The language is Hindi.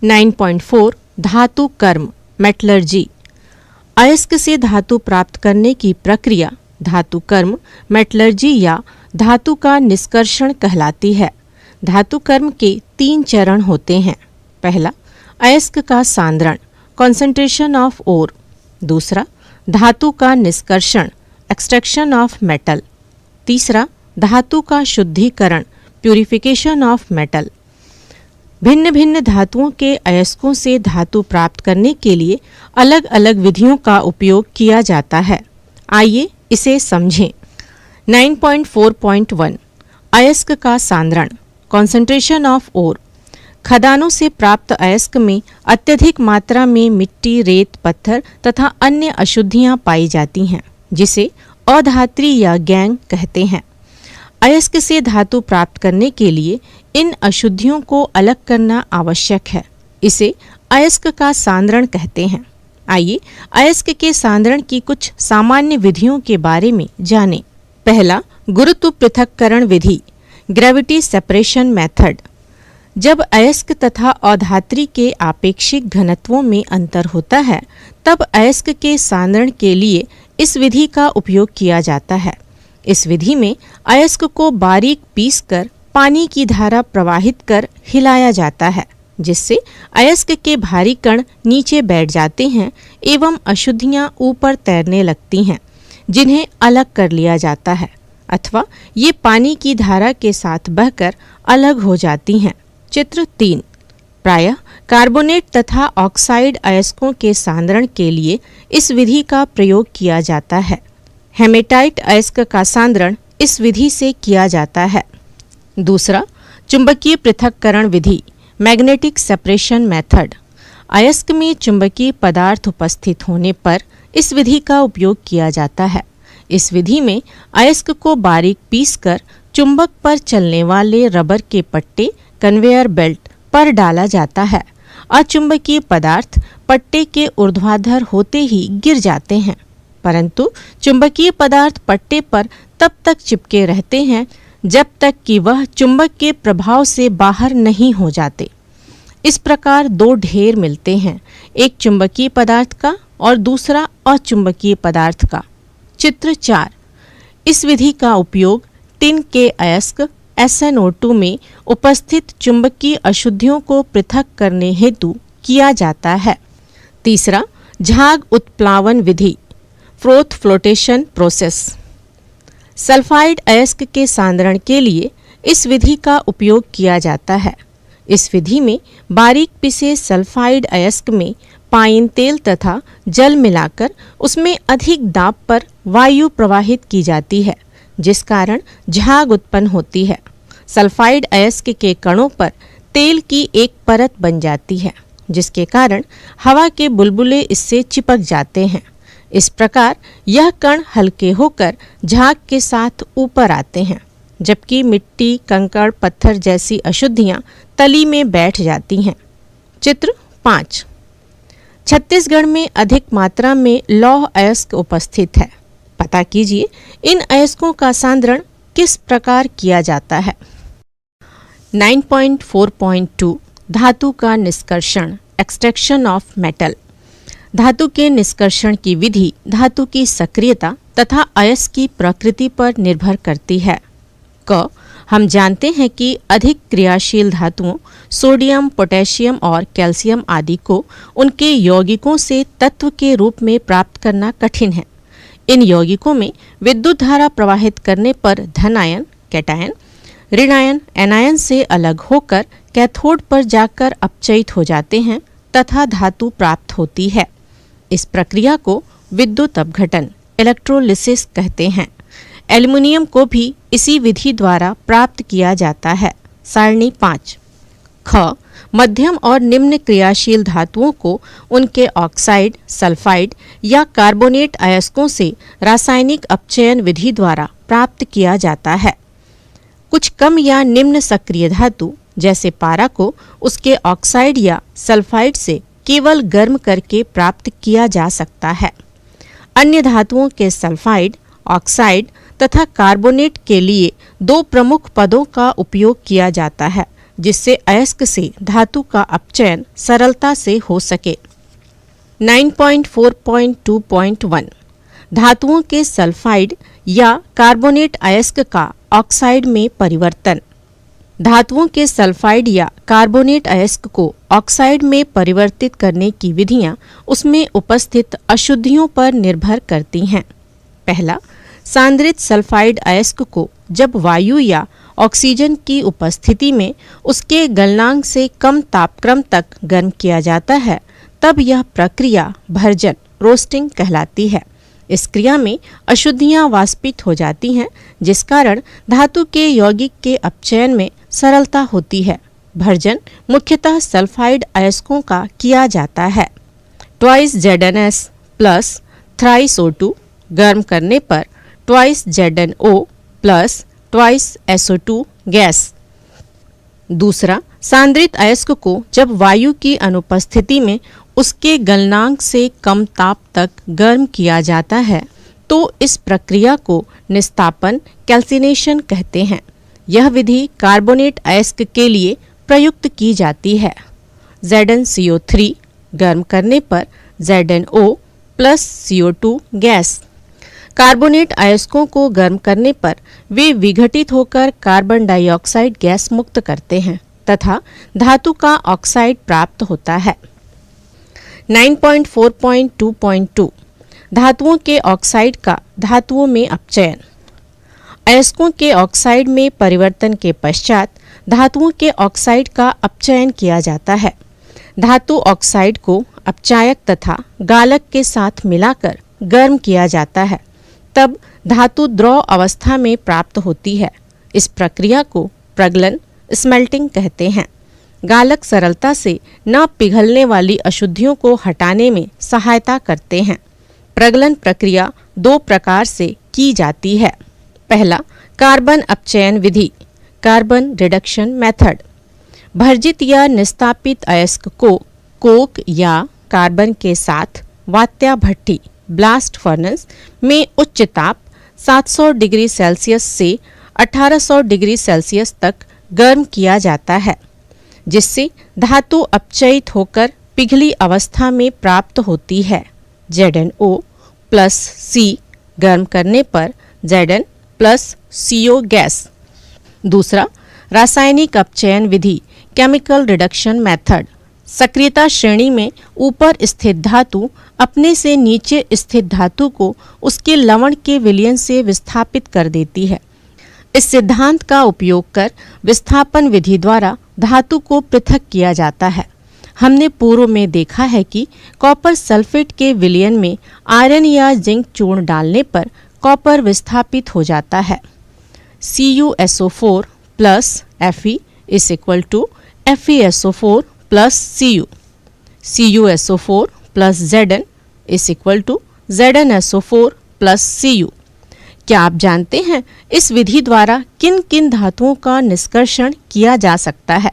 9.4 धातु कर्म मेटलर्जी। अयस्क से धातु प्राप्त करने की प्रक्रिया धातु कर्म मेटलर्जी या धातु का निष्कर्षण कहलाती है। धातु कर्म के 3 चरण होते हैं। पहला, अयस्क का सांद्रण कॉन्सेंट्रेशन ऑफ ओर। दूसरा, धातु का निष्कर्षण एक्सट्रैक्शन ऑफ मेटल। तीसरा, धातु का शुद्धिकरण प्यूरिफिकेशन ऑफ मेटल। भिन्न भिन्न धातुओं के अयस्कों से धातु प्राप्त करने के लिए अलग अलग विधियों का उपयोग किया जाता है। आइए इसे समझें। 9.4.1 अयस्क का सांद्रण कॉन्सेंट्रेशन ऑफ ओर। खदानों से प्राप्त अयस्क में अत्यधिक मात्रा में मिट्टी, रेत, पत्थर तथा अन्य अशुद्धियां पाई जाती हैं, जिसे अधात्री या गैंग कहते हैं। अयस्क से धातु प्राप्त करने के लिए इन अशुद्धियों को अलग करना आवश्यक है। इसे अयस्क का सांद्रण कहते हैं। आइए अयस्क के सांद्रण की कुछ सामान्य विधियों के बारे में जानें। पहला, गुरुत्व पृथक्करण विधि ग्रेविटी सेपरेशन मेथड। जब अयस्क तथा अधात्री के आपेक्षिक घनत्वों में अंतर होता है, तब अयस्क के सांद्रण के लिए इस विधि का उपयोग किया जाता है। इस विधि में अयस्क को बारीक पीसकर पानी की धारा प्रवाहित कर हिलाया जाता है, जिससे अयस्क के भारी कण नीचे बैठ जाते हैं एवं अशुद्धियां ऊपर तैरने लगती हैं, जिन्हें अलग कर लिया जाता है, अथवा ये पानी की धारा के साथ बहकर अलग हो जाती हैं। चित्र 3। प्रायः कार्बोनेट तथा ऑक्साइड अयस्कों के सांद्रण के लिए इस विधि का प्रयोग किया जाता है। हेमेटाइट अयस्क का सांद्रण इस विधि से किया जाता है। दूसरा, चुंबकीय पृथक्करण विधि मैग्नेटिक सेपरेशन मेथड। अयस्क में चुंबकीय पदार्थ उपस्थित होने पर इस विधि का उपयोग किया जाता है। इस विधि में अयस्क को बारीक पीसकर चुंबक पर चलने वाले रबर के पट्टे कन्वेयर बेल्ट पर डाला जाता है। अचुंबकीय पदार्थ पट्टे के ऊर्ध्वाधर होते ही गिर जाते हैं, परंतु चुंबकीय पदार्थ पट्टे पर तब तक चिपके रहते हैं जब तक कि वह चुंबक के प्रभाव से बाहर नहीं हो जाते। इस प्रकार 2 ढेर मिलते हैं, एक चुंबकीय पदार्थ का और दूसरा अचुंबकीय पदार्थ का। चित्र 4। इस विधि का उपयोग टिन के अयस्क SnO2 में उपस्थित चुंबकीय अशुद्धियों को पृथक करने हेतु किया जाता है। तीसरा, झाग उत्प्लावन विधि फ्रोथ फ्लोटेशन प्रोसेस। सल्फाइड अयस्क के सांद्रण के लिए इस विधि का उपयोग किया जाता है। इस विधि में बारीक पिसे सल्फाइड अयस्क में पाइन तेल तथा जल मिलाकर उसमें अधिक दाब पर वायु प्रवाहित की जाती है, जिस कारण झाग उत्पन्न होती है। सल्फाइड अयस्क के कणों पर तेल की एक परत बन जाती है, जिसके कारण हवा के बुलबुले इससे चिपक जाते हैं। इस प्रकार यह कण हल्के होकर झाग के साथ ऊपर आते हैं, जबकि मिट्टी, कंकड़, पत्थर जैसी अशुद्धियां तली में बैठ जाती हैं। चित्र 5। छत्तीसगढ़ में अधिक मात्रा में लौह अयस्क उपस्थित है। पता कीजिए इन अयस्कों का सांद्रण किस प्रकार किया जाता है। 9.4.2 धातु का निष्कर्षण एक्सट्रैक्शन ऑफ मेटल। धातु के निष्कर्षण की विधि धातु की सक्रियता तथा अयस्क की प्रकृति पर निर्भर करती है। हम जानते हैं कि अधिक क्रियाशील धातुओं सोडियम, पोटेशियम और कैल्शियम आदि को उनके यौगिकों से तत्व के रूप में प्राप्त करना कठिन है। इन यौगिकों में विद्युत धारा प्रवाहित करने पर धनायन कैटायन, ऋणायन एनायन से अलग होकर कैथोड पर जाकर अपचयित हो जाते हैं तथा धातु प्राप्त होती है। इस प्रक्रिया को विद्युत अपघटन इलेक्ट्रोलिसिस कहते हैं। एल्युमिनियम को भी इसी विधि द्वारा प्राप्त किया जाता है। सारणी 5। मध्यम और निम्न क्रियाशील धातुओं को उनके ऑक्साइड, सल्फाइड या कार्बोनेट अयस्कों से रासायनिक अपचयन विधि द्वारा प्राप्त किया जाता है। कुछ कम या निम्न सक्रिय धातु जैसे पारा को उसके ऑक्साइड या सल्फाइड से केवल गर्म करके प्राप्त किया जा सकता है। अन्य धातुओं के सल्फाइड, ऑक्साइड तथा कार्बोनेट के लिए 2 प्रमुख पदों का उपयोग किया जाता है, जिससे अयस्क से धातु का अपचयन सरलता से हो सके। 9.4.2.1 धातुओं के सल्फाइड या कार्बोनेट अयस्क का ऑक्साइड में परिवर्तन। धातुओं के सल्फाइड या कार्बोनेट अयस्क को ऑक्साइड में परिवर्तित करने की विधियां उसमें उपस्थित अशुद्धियों पर निर्भर करती हैं। पहला, सांद्रित सल्फाइड अयस्क को जब वायु या ऑक्सीजन की उपस्थिति में उसके गलनांक से कम तापक्रम तक गर्म किया जाता है, तब यह प्रक्रिया भर्जन रोस्टिंग कहलाती है। इस क्रिया में अशुद्धियां वाष्पित हो जाती हैं, जिस कारण धातु के यौगिक के अपचयन में सरलता होती है। भर्जन मुख्यतः सल्फाइड अयस्कों का किया जाता है। Twice ZnS plus thrice O2 गर्म करने पर twice ZnO plus twice SO2 gas. दूसरा, सांद्रित अयस्क को जब वायु की अनुपस्थिति में उसके गलनांक से कम ताप तक गर्म किया जाता है तो इस प्रक्रिया को निस्तापन कैल्सिनेशन कहते हैं। यह विधि कार्बोनेट अयस्क के लिए प्रयुक्त की जाती है। ZnCO3 गर्म करने पर ZnO plus CO2 gas. Carbonate अयस्कों को गर्म करने पर वे विघटित होकर कार्बन डाइऑक्साइड गैस मुक्त करते हैं तथा धातु का ऑक्साइड प्राप्त होता है। 9.4.2.2 धातुओं के ऑक्साइड का धातुओं में अपचयन। अयस्कों के ऑक्साइड में परिवर्तन के पश्चात धातुओं के ऑक्साइड का अपचयन किया जाता है। धातु ऑक्साइड को अपचायक तथा गालक के साथ मिलाकर गर्म किया जाता है, तब धातु द्रव अवस्था में प्राप्त होती है। इस प्रक्रिया को प्रगलन स्मेल्टिंग कहते हैं। गालक सरलता से न पिघलने वाली अशुद्धियों को हटाने में सहायता करते हैं। प्रगलन प्रक्रिया दो प्रकार से की जाती है। पहला, कार्बन अपचयन विधि, कार्बन रिडक्शन मेथड। भर्जित या निस्तापित अयस्क को कोक या कार्बन के साथ वात्या भट्ठी ब्लास्ट फर्नेस में उच्च ताप 700 डिग्री सेल्सियस से 1800 डिग्री सेल्सियस तक गर्म किया जाता है, जिससे धातु अपचयित होकर पिघली अवस्था में प्राप्त होती है। ZnO प्लस C गर्म करने पर Zn प्लस CO गैस। दूसरा, रासायनिक अपचयन विधि, केमिकल रिडक्शन मेथड। सक्रियता श्रेणी में ऊपर स्थित धातु अपने से नीचे स्थित धातु को उसके लवण के विलयन से विस्थापित कर देती है। इस सिद्धांत का उपयोग कर विस्थापन विधि द्वारा धातु को पृथक किया जाता है। हमने पूर्व में देखा है कि कॉपर सल्फेट के विलयन में आयरन या जिंक चूर्ण डालने पर कॉपर विस्थापित हो जाता है। CuSO4 plus Fe is equal to FeSO4 plus Cu। CuSO4 plus Zn is equal to ZnSO4 plus Cu। क्या आप जानते हैं इस विधि द्वारा किन किन धातुओं का निष्कर्षण किया जा सकता है?